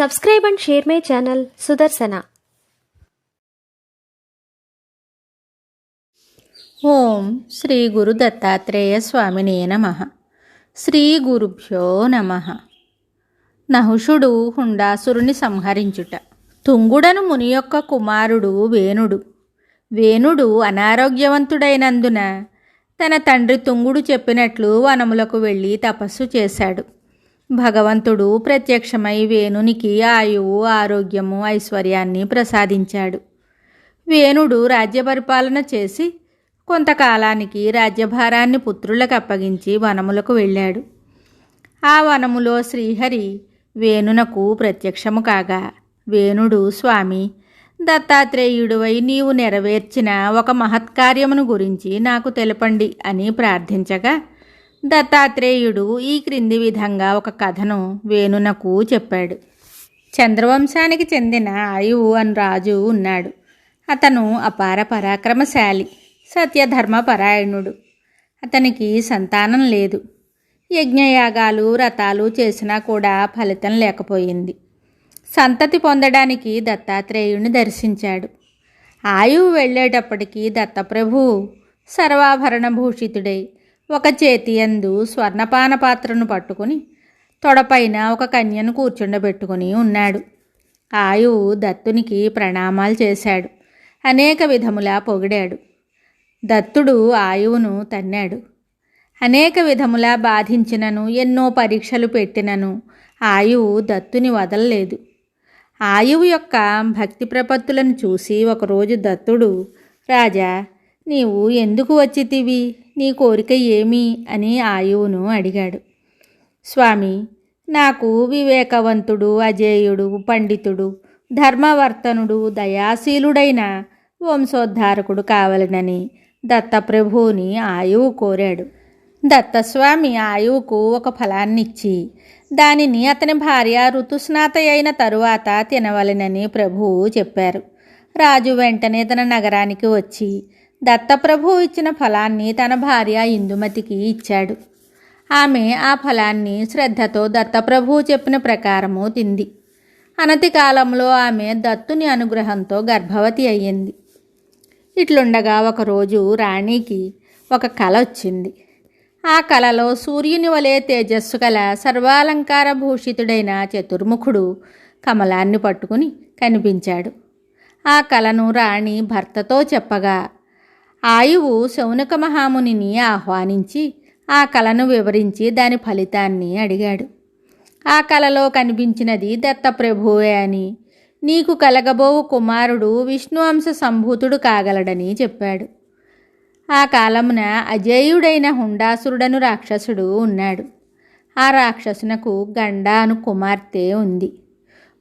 Subscribe and share my channel Sudarsana. ఓం శ్రీ గురు దత్తాత్రేయ స్వామినే నమః. శ్రీ గురుభ్యో నమః. నహుషుడు హుండాసురుని సంహరించుట. తుంగుడను ముని యొక్క కుమారుడు వేణుడు. వేణుడు అనారోగ్యవంతుడైనందున తన తండ్రి తుంగుడు చెప్పినట్లు వనములకు వెళ్ళి తపస్సు చేశాడు. భగవంతుడు ప్రత్యక్షమై వేణునికి ఆయువు, ఆరోగ్యము, ఐశ్వర్యాన్ని ప్రసాదించాడు. వేణుడు రాజ్యపరిపాలన చేసి కొంతకాలానికి రాజ్యభారాన్ని పుత్రులకు అప్పగించి వనములకు వెళ్ళాడు. ఆ వనములో శ్రీహరి వేణునకు ప్రత్యక్షము కాగా, వేణుడు, స్వామి దత్తాత్రేయుడివై నీవు నెరవేర్చిన ఒక మహత్కార్యమును గురించి నాకు తెలపండి అని ప్రార్థించగా, దత్తాత్రేయుడు ఈ క్రింది విధంగా ఒక కథను వేణునకు చెప్పాడు. చంద్రవంశానికి చెందిన ఆయువు అని రాజు ఉన్నాడు. అతను అపార పరాక్రమశాలి, సత్యధర్మపరాయణుడు. అతనికి సంతానం లేదు. యజ్ఞయాగాలు, వ్రతాలు చేసినా కూడా ఫలితం లేకపోయింది. సంతతి పొందడానికి దత్తాత్రేయుడిని దర్శించాడు. ఆయువు వెళ్ళేటప్పటికీ దత్తప్రభువు సర్వాభరణ భూషితుడై ఒక చేతి యందు స్వర్ణపాన పాత్రను పట్టుకుని తొడపైన ఒక కన్యను కూర్చుండబెట్టుకుని ఉన్నాడు. ఆయువు దత్తునికి ప్రణామాలు చేశాడు. అనేక విధములా పొగిడాడు. దత్తుడు ఆయువును తన్నాడు. అనేక విధములా బాధించినను, ఎన్నో పరీక్షలు పెట్టినను ఆయువు దత్తుని వదలలేదు. ఆయువు యొక్క భక్తి ప్రపత్తులను చూసి ఒకరోజు దత్తుడు, రాజా, నీవు ఎందుకు వచ్చితివి? నీ కోరిక ఏమి అని ఆయువును అడిగాడు. స్వామి, నాకు వివేకవంతుడు, అజేయుడు, పండితుడు, ధర్మవర్తనుడు, దయాశీలుడైన వంశోద్ధారకుడు కావాలనని దత్తప్రభువుని ఆయువు కోరాడు. దత్తస్వామి ఆయువుకు ఒక ఫలాన్నిచ్చి దానిని అతని భార్య ఋతుస్నాత అయిన తరువాత తినవలెనని ప్రభువు చెప్పారు. రాజు వెంటనే తన నగరానికి వచ్చి దత్తప్రభువు ఇచ్చిన ఫలాన్ని తన భార్య ఇందుమతికి ఇచ్చాడు. ఆమె ఆ ఫలాన్ని శ్రద్ధతో దత్తప్రభువు చెప్పిన ప్రకారము తింది. అనతి కాలంలో ఆమె దత్తుని అనుగ్రహంతో గర్భవతి అయ్యింది. ఇట్లుండగా ఒకరోజు రాణికి ఒక కల వచ్చింది. ఆ కలలో సూర్యుని వలె తేజస్సు గల సర్వాలంకార భూషితుడైన చతుర్ముఖుడు కమలాన్ని పట్టుకుని కనిపించాడు. ఆ కలను రాణి భర్తతో చెప్పగా, ఆయువు శౌనక మహామునిని ఆహ్వానించి ఆ కలను వివరించి దాని ఫలితాన్ని అడిగాడు. ఆ కలలో కనిపించినది దత్తప్రభువే అని, నీకు కలగబోవు కుమారుడు విష్ణు అంశ సంభూతుడు కాగలడని చెప్పాడు. ఆ కాలమున అజేయుడైన హుండాసురుడను రాక్షసుడు ఉన్నాడు. ఆ రాక్షసునకు గండ అను కుమార్తె ఉంది.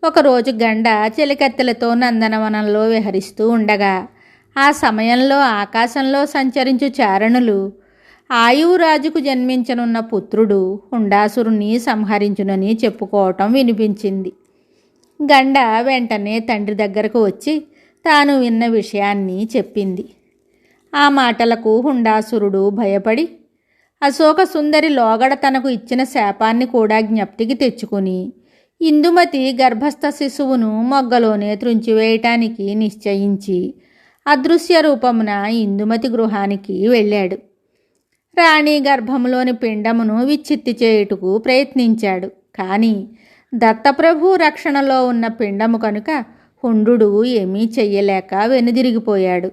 ఒకరోజు గండ చెలికత్తెలతో నందనవనంలో విహరిస్తూ ఉండగా, ఆ సమయంలో ఆకాశంలో సంచరించు చారణులు ఆయువురాజుకు జన్మించనున్న పుత్రుడు హుండాసురుని సంహరించునని చెప్పుకోవటం వినిపించింది. గండ వెంటనే తండ్రి దగ్గరకు వచ్చి తాను విన్న విషయాన్ని చెప్పింది. ఆ మాటలకు హుండాసురుడు భయపడి అశోక సుందరి లోగడ తనకు ఇచ్చిన శాపాన్ని కూడా జ్ఞప్తికి తెచ్చుకుని ఇందుమతి గర్భస్థ శిశువును మొగ్గలోనే త్రుంచివేయటానికి నిశ్చయించి అదృశ్య రూపమున ఇందుమతి గృహానికి వెళ్ళాడు. రాణి గర్భంలోని పిండమును విచ్ఛిత్తి చేయుటకు ప్రయత్నించాడు. కానీ దత్తప్రభు రక్షణలో ఉన్న పిండము కనుక హుండు ఏమీ చెయ్యలేక వెనుదిరిగిపోయాడు.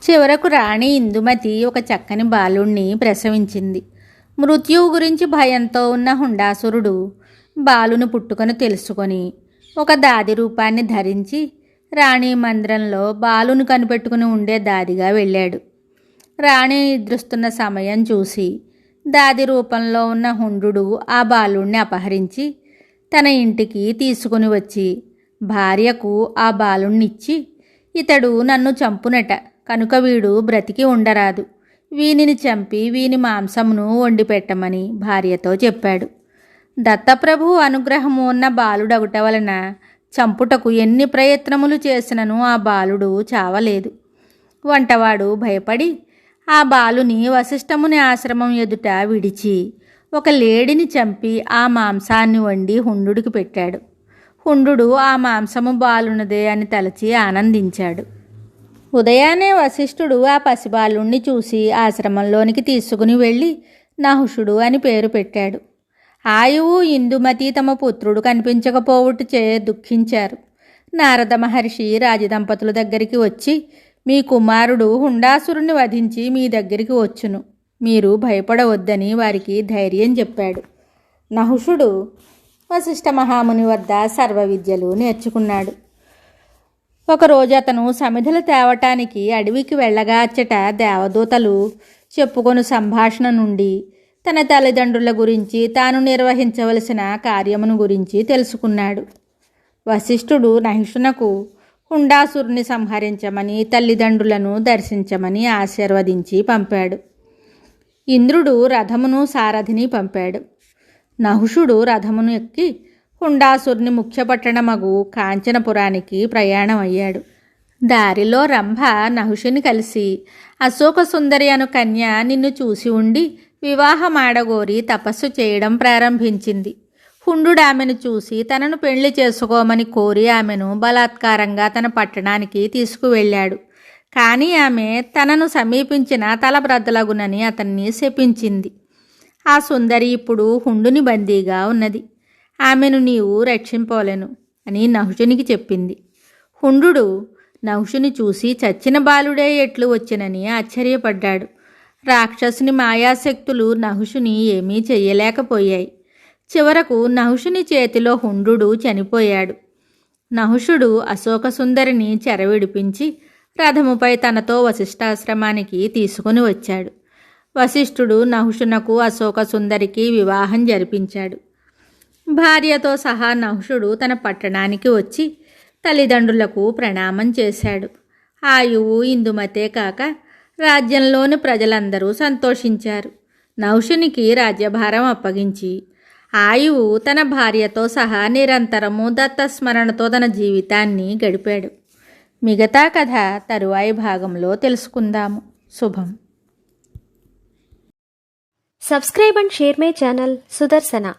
చివరకు రాణి ఇందుమతి ఒక చక్కని బాలుణ్ణి ప్రసవించింది. మృత్యువు గురించి భయంతో ఉన్న హుండాసురుడు బాలుని పుట్టుకను తెలుసుకొని ఒక దాది రూపాన్ని ధరించి రాణి మందిరంలో బాలును కనిపెట్టుకుని ఉండే దాదిగా వెళ్ళాడు. రాణి నిద్రిస్తున్న సమయం చూసి దాది రూపంలో ఉన్న హుండు ఆ బాలుణ్ణి అపహరించి తన ఇంటికి తీసుకుని వచ్చి భార్యకు ఆ బాలుణ్ణిచ్చి, ఇతడు నన్ను చంపునట కనుక వీడు బ్రతికి ఉండరాదు, వీనిని చంపి వీని మాంసమును వండి పెట్టమని భార్యతో చెప్పాడు. దత్తప్రభు అనుగ్రహము ఉన్న బాలుడగుట వలన చంపుటకు ఎన్ని ప్రయత్నములు చేసినను ఆ బాలుడు చావలేదు. వంటవాడు భయపడి ఆ బాలుని వశిష్ఠముని ఆశ్రమం ఎదుట విడిచి ఒక లేడిని చంపి ఆ మాంసాన్ని వండి హుండుడికి పెట్టాడు. హుండు ఆ మాంసము బాలునదే అని తలచి ఆనందించాడు. ఉదయాన్నే వశిష్ఠుడు ఆ పసిబాలుణ్ణి చూసి ఆశ్రమంలోనికి తీసుకుని వెళ్ళి నహుషుడు అని పేరు పెట్టాడు. ఆయువు ఇందుమతి తమ పుత్రుడు కనిపించకపోవుటచే దుఃఖించారు. నారద మహర్షి రాజదంపతుల దగ్గరికి వచ్చి, మీ కుమారుడు హుండాసురుణ్ణి వధించి మీ దగ్గరికి వచ్చును, మీరు భయపడవద్దని వారికి ధైర్యం చెప్పాడు. నహుషుడు వశిష్ఠ మహాముని వద్ద సర్వ విద్యలు నేర్చుకున్నాడు. ఒకరోజు అతను సమిధలు తేవటానికి అడవికి వెళ్ళగా అచ్చట దేవదూతలు చెప్పుకొను సంభాషణ నుండి తన తల్లిదండ్రుల గురించి, తాను నిర్వహించవలసిన కార్యమును గురించి తెలుసుకున్నాడు. వశిష్ఠుడు నహిషునకు హుండాసురుని సంహరించమని, తల్లిదండ్రులను దర్శించమని ఆశీర్వదించి పంపాడు. ఇంద్రుడు రథమును సారథిని పంపాడు. నహుషుడు రథమును ఎక్కి హుండాసురుని ముఖ్య పట్టణమగు కాంచనపురానికి ప్రయాణం అయ్యాడు. దారిలో రంభ నహుషుని కలిసి, అశోక సుందరి అను కన్య నిన్ను చూసి ఉండి వివాహమాడగోరి తపస్సు చేయడం ప్రారంభించింది. హుండు ఆమెను చూసి తనను పెళ్లి చేసుకోమని కోరి ఆమెను బలాత్కారంగా తన పట్టణానికి తీసుకువెళ్ళాడు. కానీ ఆమె తనను సమీపించిన తలబ్రద్దలగునని అతన్ని శపించింది. ఆ సుందరి ఇప్పుడు హుండుని బందీగా ఉన్నది. ఆమెను నీవు రక్షింపలేను అని నహుషునికి చెప్పింది. హుండు నహుషుని చూసి చచ్చిన బాలుడే ఎట్లు వచ్చినని ఆశ్చర్యపడ్డాడు. రాక్షసుని మాయాశక్తులు నహుషుని ఏమీ చెయ్యలేకపోయాయి. చివరకు నహుషుని చేతిలో హుండు చనిపోయాడు. నహుషుడు అశోక సుందరిని చెరవిడిపించి రథముపై తనతో వశిష్ఠాశ్రమానికి తీసుకుని వచ్చాడు. వశిష్ఠుడు నహుషునకు అశోక సుందరికి వివాహం జరిపించాడు. భార్యతో సహా నహుషుడు తన పట్టణానికి వచ్చి తల్లిదండ్రులకు ప్రణామం చేశాడు. ఆయువు ఇందుమతే కాక రాజ్యంలోని ప్రజలందరూ సంతోషించారు. నహుషునికి రాజ్యభారం అప్పగించి ఆయువు తన భార్యతో సహా నిరంతరము దత్తస్మరణతో తన జీవితాన్ని గడిపాడు. మిగతా కథ తరువాయి భాగంలో తెలుసుకుందాము. శుభం. Subscribe and share my channel Sudarsana.